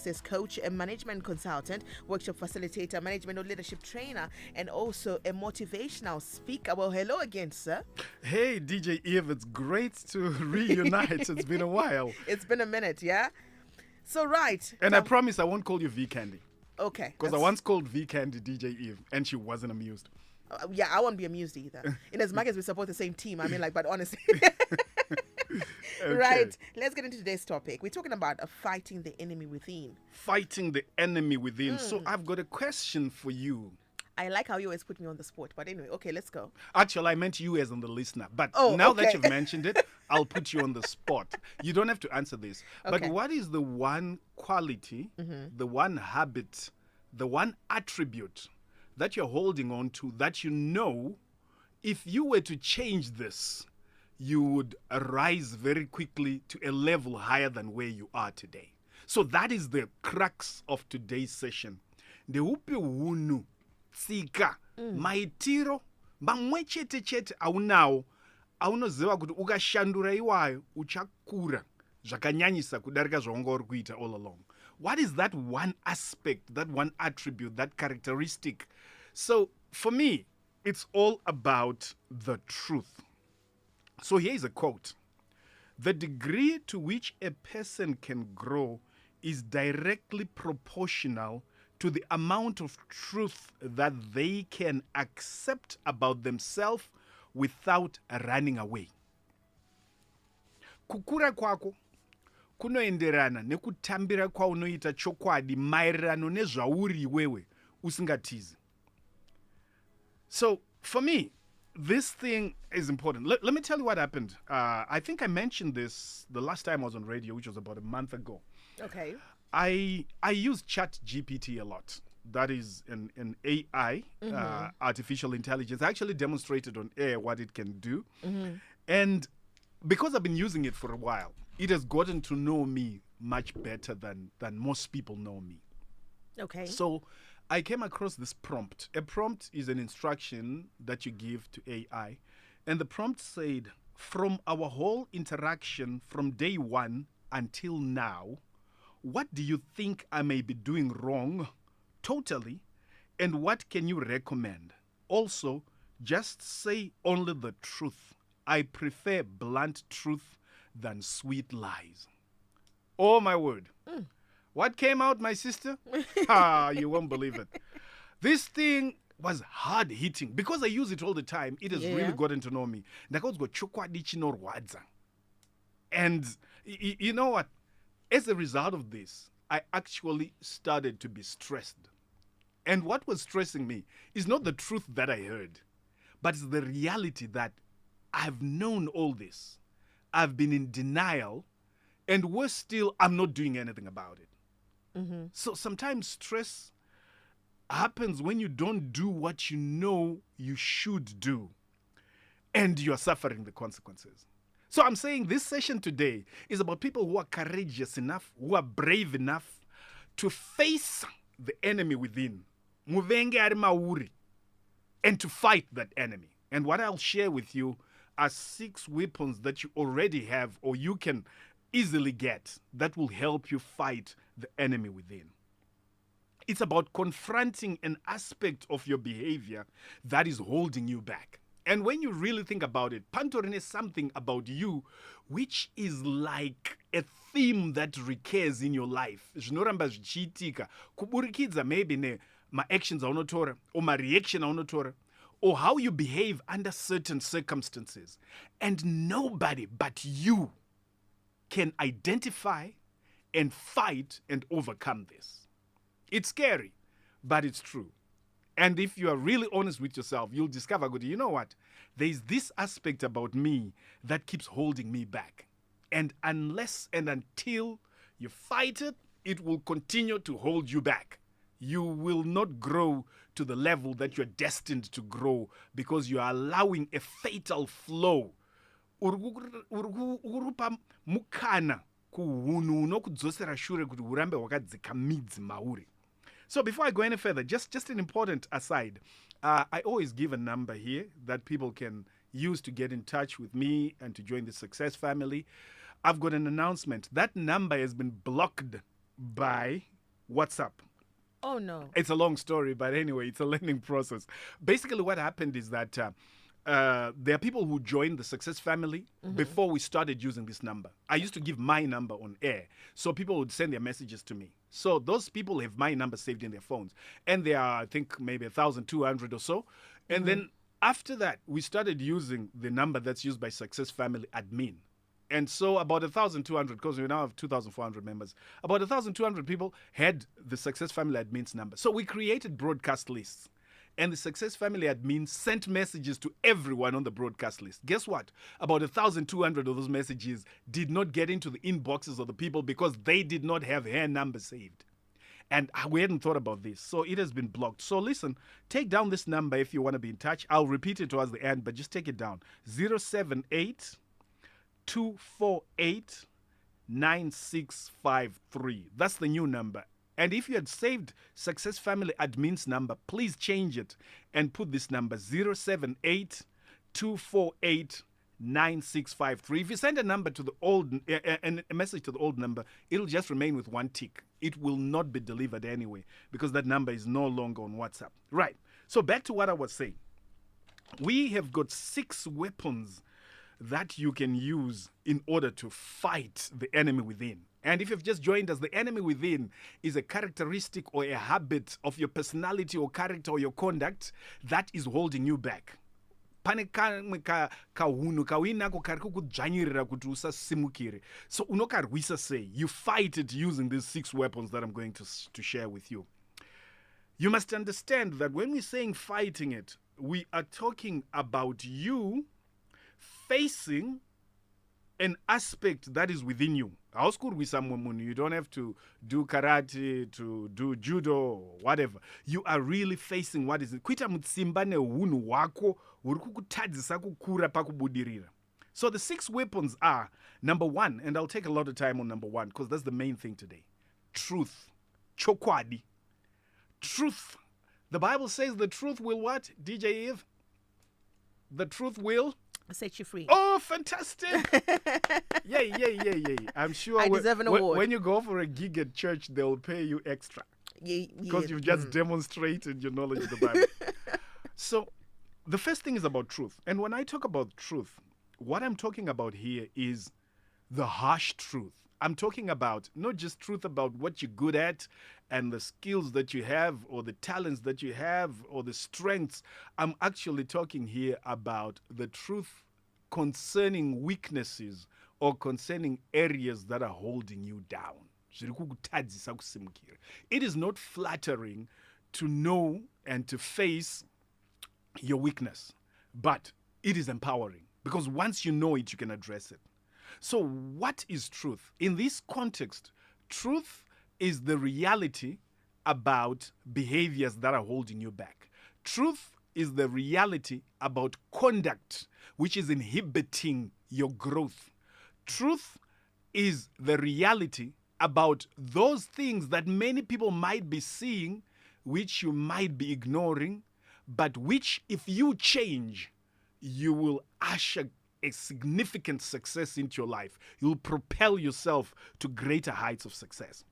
success coach, a management consultant, workshop facilitator, management or leadership trainer, and also a motivational speaker. Well, hello again, sir. Hey, DJ Eve, it's great to reunite. It's been a while. It's been a minute, yeah? So, right. And I promise I won't call you V Candy. Okay. Because I once called V Candy DJ Eve, and she wasn't amused. Yeah, I won't be amused either. In as much as we support the same team, I mean, like, but honestly. Okay. Right. Let's get into today's topic. We're talking about fighting the enemy within. Fighting the enemy within. So I've got a question for you. I like how you always put me on the spot. But anyway, okay, let's go. Actually, I meant you as on the listener. But now that you've mentioned it, I'll put you on the spot. You don't have to answer this. Okay. But what is the one quality, the one habit, the one attribute that you're holding on to that you know if you were to change this, you would rise very quickly to a level higher than where you are today? So that is the crux of today's session. The upi hunu tsika maitiro mamwe chete chete aunawo aunoziva kuti ukashandura iwayo uchakura zvakanyanyisa kudarika zvawanga uri kuita all along. What is that one aspect, that one attribute, that characteristic? So for me, it's all about the truth. So here's a quote. The degree to which a person can grow is directly proportional to the amount of truth that they can accept about themselves without running away. Kukura kwako kunoenderana nekutambira kwaunoita chokwadi maererano nezvauri iwewe usingatizi. So for me, this thing is important. Let me tell you what happened. I think I mentioned this the last time I was on radio, which was about a month ago. Okay. I use ChatGPT a lot. That is an AI, artificial intelligence. I actually demonstrated on air what it can do. And because I've been using it for a while, it has gotten to know me much better than most people know me. Okay. So I came across this prompt. A prompt is an instruction that you give to AI. And the prompt said, from our whole interaction from day one until now, what do you think I may be doing wrong totally? And what can you recommend? Also, just say only the truth. I prefer blunt truth than sweet lies. Oh, my word. What came out, my sister? You won't believe it. This thing was hard hitting. Because I use it all the time, it has really gotten to know me. And you know what? As a result of this, I actually started to be stressed. And what was stressing me is not the truth that I heard, but it's the reality that I've known all this. I've been in denial, and worse still, I'm not doing anything about it. So sometimes stress happens when you don't do what you know you should do, and you're suffering the consequences. So I'm saying this session today is about people who are courageous enough, who are brave enough to face the enemy within, muvenge ari mauri, and to fight that enemy. And what I'll share with you are 6 weapons that you already have or you can easily get that will help you fight the enemy within. It's about confronting an aspect of your behavior that is holding you back. And when you really think about it, Pantorin is something about you which is like a theme that recurs in your life. Zvinoramba zvichiitika kuburikidza maybe ne ma-actions aunotora or ma-reaction aunotora or how you behave under certain circumstances. And nobody but you can identify and fight and overcome this. It's scary, but it's true. And if you are really honest with yourself, you'll discover, good, you know what? There's this aspect about me that keeps holding me back. And unless and until you fight it, it will continue to hold you back. You will not grow to the level that you're destined to grow because you are allowing a fatal flow. Urupa mukana kuhunu no kudzosera shure kuti urambe wakadzika midzi mauri. So before I go any further, just an important aside. I always give a number here that people can use to get in touch with me and to join the Success family. I've got an announcement. That number has been blocked by WhatsApp. Oh no. It's a long story, but anyway, it's a learning process. Basically, what happened is that there are people who joined the Success family before we started using this number. I used to give my number on air, so people would send their messages to me. So those people have my number saved in their phones, and there are, I think, maybe 1,200 or so. And then after that, we started using the number that's used by Success Family admin. And so about 1,200, because we now have 2,400 members, about 1,200 people had the Success Family admin's number. So we created broadcast lists. And the Success Family admin sent messages to everyone on the broadcast list. Guess what? About 1,200 of those messages did not get into the inboxes of the people because they did not have her number saved. And we hadn't thought about this, so it has been blocked. So listen, take down this number if you want to be in touch. I'll repeat it towards the end, but just take it down. 078 248 9653. That's the new number. And if you had saved Success Family admin's number, please change it and put this number 078 248 9653. If you send a number to the old a message to the old number, it'll just remain with one tick. It will not be delivered anyway because that number is no longer on WhatsApp. Right. So back to what I was saying. We have got 6 weapons that you can use in order to fight the enemy within. And if you've just joined us, the enemy within is a characteristic or a habit of your personality or character or your conduct that is holding you back. Pane kamwe kahunu kawinako kari kukudzvanyirira kuti usasimukire. So unokarwisa sei? You fight it using these 6 weapons that I'm going to share with you. You must understand that when we're saying fighting it, we are talking about you facing an aspect that is within you. You don't have to do karate, to do judo, or whatever. You are really facing what is it. Kuita mutsimba nehunhu hwako huri kukutadzisa kukura pakubudirira. So the 6 weapons are, number 1, and I'll take a lot of time on number 1 because that's the main thing today. Truth. Chokwadi. Truth. The Bible says the truth will what? DJ Eve? The truth will set you free. Oh, fantastic. Yay. I'm sure I deserve an award. When you go for a gig at church, they'll pay you extra. Because you've just demonstrated your knowledge of the Bible. So the first thing is about truth. And when I talk about truth, what I'm talking about here is the harsh truth. I'm talking about not just truth about what you're good at and the skills that you have or the talents that you have or the strengths. I'm actually talking here about the truth concerning weaknesses or concerning areas that are holding you down. It is not flattering to know and to face your weakness, but it is empowering because once you know it, you can address it. So what is truth? In this context, truth is the reality about behaviors that are holding you back. Truth is the reality about conduct which is inhibiting your growth. Truth is the reality about those things that many people might be seeing, which you might be ignoring, but which if you change, you will usher a significant success into your life. You'll propel yourself to greater heights of success.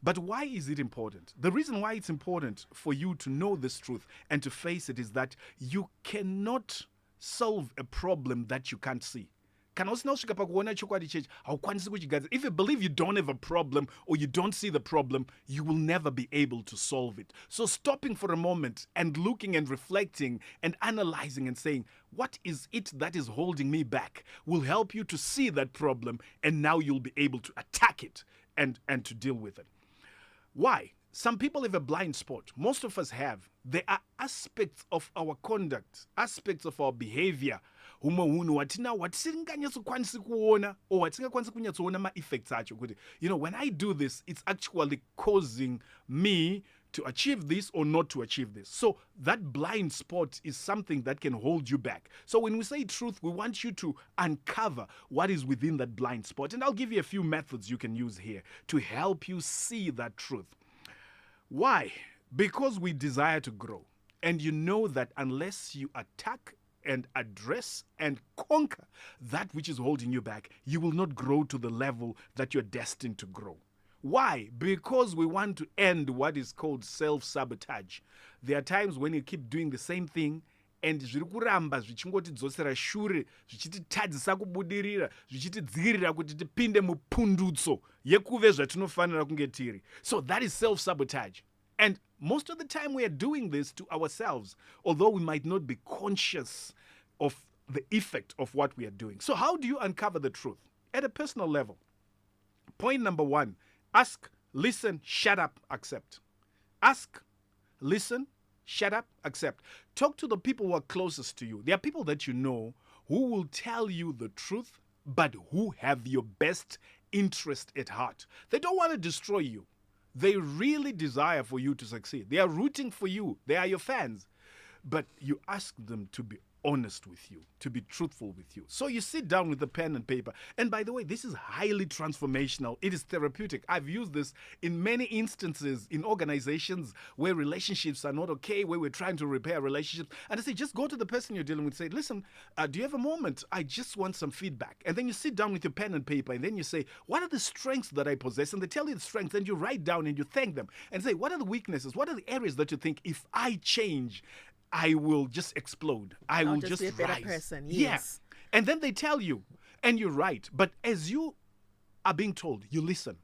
But why is it important? The reason why it's important for you to know this truth and to face it is that you cannot solve a problem that you can't see. If you believe you don't have a problem or you don't see the problem, you will never be able to solve it. So stopping for a moment and looking and reflecting and analyzing and saying, what is it that is holding me back, will help you to see that problem, and now you'll be able to attack it and to deal with it. Why? Some people have a blind spot. Most of us have. There are aspects of our conduct, aspects of our behavior, or effects. When I do this, it's actually causing me to achieve this or not to achieve this. So that blind spot is something that can hold you back. So when we say truth, we want you to uncover what is within that blind spot. And I'll give you a few methods you can use here to help you see that truth. Why? Because we desire to grow. And you know that unless you attack and address and conquer that which is holding you back, you will not grow to the level that you're destined to grow. Why? Because we want to end what is called self-sabotage. There are times when you keep doing the same thing and zviri kuramba zvichingotidzosera shure zvichititadzisa kubudirira zvichitidzirira kuti tipinde mupundutso yekuve zvatinofanira kunge tiri. So that is self-sabotage. And most of the time we are doing this to ourselves, although we might not be conscious of the effect of what we are doing. So how do you uncover the truth? At a personal level. Point number 1, ask, listen, shut up, accept. Ask, listen, shut up, accept. Talk to the people who are closest to you. There are people that you know who will tell you the truth, but who have your best interest at heart. They don't want to destroy you. They really desire for you to succeed. They are rooting for you. They are your fans. But you ask them to be honest with you, to be truthful with you. So you sit down with a pen and paper. And by the way, this is highly transformational. It is therapeutic. I've used this in many instances in organizations where relationships are not okay, where we're trying to repair relationships. And I say, just go to the person you're dealing with, say, listen, do you have a moment? I just want some feedback. And then you sit down with your pen and paper, and then you say, what are the strengths that I possess? And they tell you the strengths, and you write down and you thank them and say, what are the weaknesses? What are the areas that you think if I change, I will just explode. I will just be a better rise. person. Yes. Yeah. And then they tell you, and you're right. But as you are being told, you listen.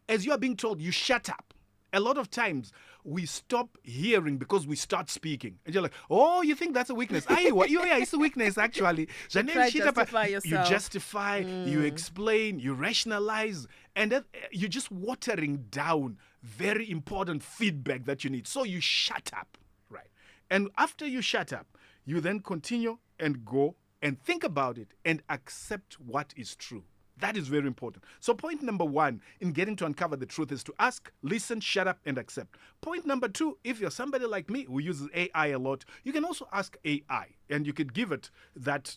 As you are being told, you shut up. A lot of times we stop hearing because we start speaking. And you're like, oh, you think that's a weakness? Yeah, it's a weakness actually. You try to justify yourself. You justify, you explain, you rationalize, and then you're just watering down very important feedback that you need. So you shut up. And after you shut up, you then continue and go and think about it and accept what is true. That is very important. So point number 1 in getting to uncover the truth is to ask, listen, shut up, and accept. Point number 2, if you're somebody like me who uses AI a lot, you can also ask AI, and you could give it that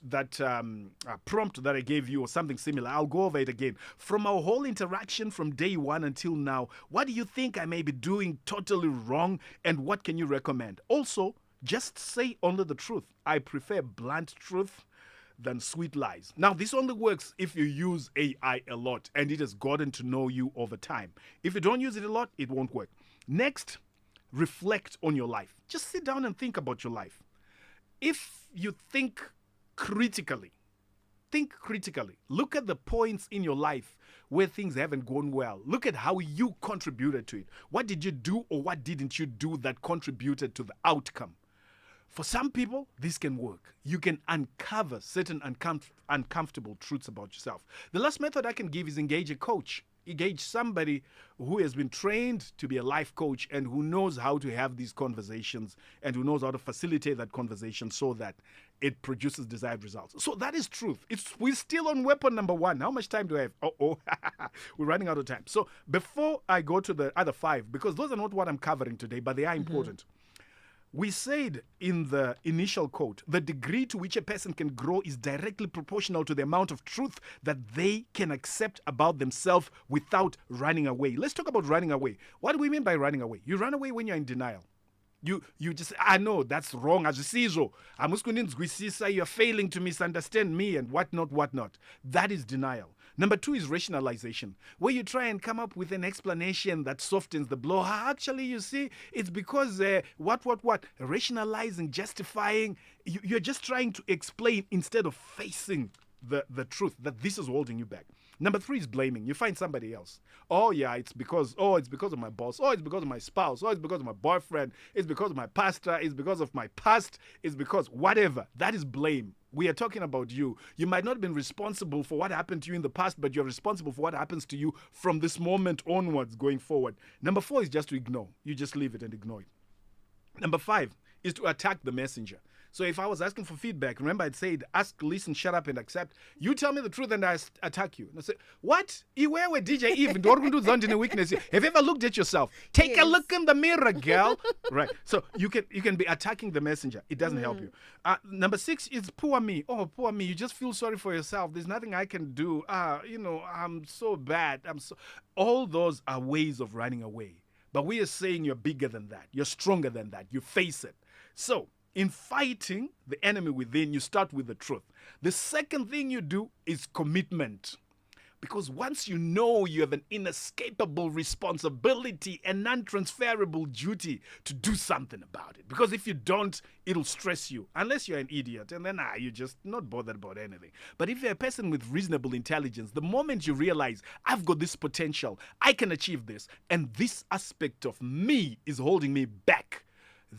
prompt that I gave you or something similar. I'll go over it again. From our whole interaction from day 1 until now, what do you think I may be doing totally wrong, and what can you recommend? Also, just say only the truth. I prefer blunt truth than sweet lies. Now, this only works if you use AI a lot and it has gotten to know you over time. If you don't use it a lot, it won't work. Next, reflect on your life. Just sit down and think about your life. If you think critically. Look at the points in your life where things haven't gone well. Look at how you contributed to it. What did you do or what didn't you do that contributed to the outcome? For some people, this can work. You can uncover certain uncomfortable truths about yourself. The last method I can give is engage a coach. Engage somebody who has been trained to be a life coach and who knows how to have these conversations and who knows how to facilitate that conversation so that it produces desired results. So that is truth. We're still on weapon number 1. How much time do I have? We're running out of time. So before I go to the other 5, because those are not what I'm covering today, but they are important. We said in the initial quote, the degree to which a person can grow is directly proportional to the amount of truth that they can accept about themselves without running away. Let's talk about running away. What do we mean by running away? You run away when you're in denial. You just, I know that's wrong. You're failing to misunderstand me and whatnot. That is denial. Number 2 is rationalization, where you try and come up with an explanation that softens the blow. Actually, you see, it's because rationalizing, justifying, you're just trying to explain instead of facing the truth that this is holding you back. Number 3 is blaming. You find somebody else. It's because of my boss. It's because of my spouse. It's because of my boyfriend. It's because of my pastor. It's because of my past. It's because whatever. That is blame. We are talking about you. You might not have been responsible for what happened to you in the past, but you're responsible for what happens to you from this moment onwards going forward. Number 4 is just to ignore. You just leave it and ignore it. Number 5 is to attack the messenger. So if I was asking for feedback, remember I'd said, ask, listen, shut up, and accept. You tell me the truth and I attack you. And I say, what? Where were DJ Eve and weakness? Have you ever looked at yourself? Take a look in the mirror, girl. Right. So you can be attacking the messenger. It doesn't help you. Number 6 is poor me. Oh, poor me. You just feel sorry for yourself. There's nothing I can do. I'm so bad. All those are ways of running away. But we are saying you're bigger than that. You're stronger than that. You face it. So in fighting the enemy within, you start with the truth. The second thing you do is commitment. Because once you know you have an inescapable responsibility and non-transferable duty to do something about it. Because if you don't, it'll stress you. Unless you're an idiot, and then you're just not bothered about anything. But if you're a person with reasonable intelligence, the moment you realize, I've got this potential, I can achieve this, and this aspect of me is holding me back,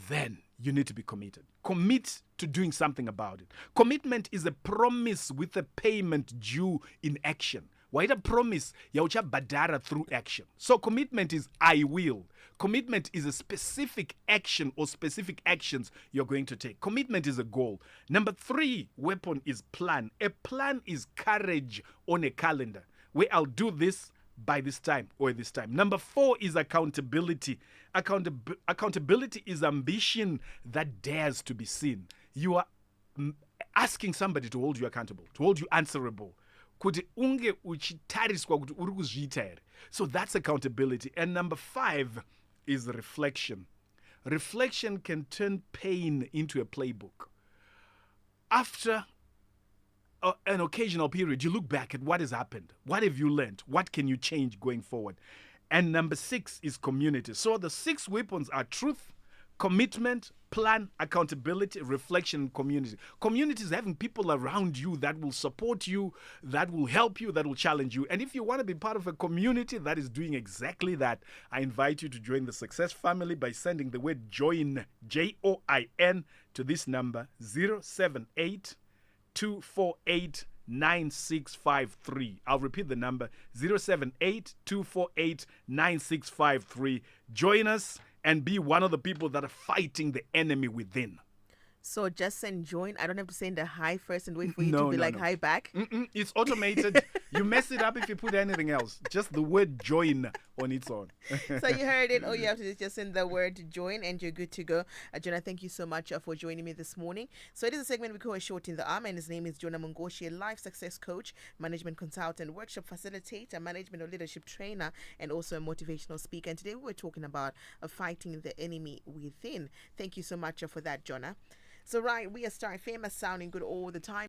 then you need to be committed. Commit to doing something about it. Commitment is a promise with a payment due in action. Waita promise yaucha badara through action. So commitment is I will. Commitment is a specific action or specific actions you're going to take. Commitment is a goal. Number 3 weapon is plan. A plan is courage on a calendar where I'll do this by this time or this time. Number 4 is accountability. Accountability is ambition that dares to be seen. You are asking somebody to hold you accountable, to hold you answerable. Kuti unge uchitariswa kuti uri kuzviita here. So that's accountability. And number 5 is reflection. Reflection can turn pain into a playbook. After an occasional period, you look back at what has happened. What have you learned? What can you change going forward? And number 6 is community. So the 6 weapons are truth, commitment, plan, accountability, reflection, community. Community is having people around you that will support you, that will help you, that will challenge you. And if you want to be part of a community that is doing exactly that, I invite you to join the Success Family by sending the word JOIN, JOIN, to this number 078 248 9653. I'll repeat the number 078 248 9653. Join us and be one of the people that are fighting the enemy within. So just send join. I don't have to send a hi first and wait for you to be hi back. It's automated. You mess it up if you put anything else. Just the word join on its own. So you heard it. All you have to do is just send the word join and you're good to go. Jonah, thank you so much for joining me this morning. So it is a segment we call a Short in the Arm, and his name is Jonah Mungoshi, a life success coach, management consultant, workshop facilitator, management or leadership trainer, and also a motivational speaker. And today we were talking about fighting the enemy within. Thank you so much for that, Jonah. So right, we are starting famous, sounding good all the time.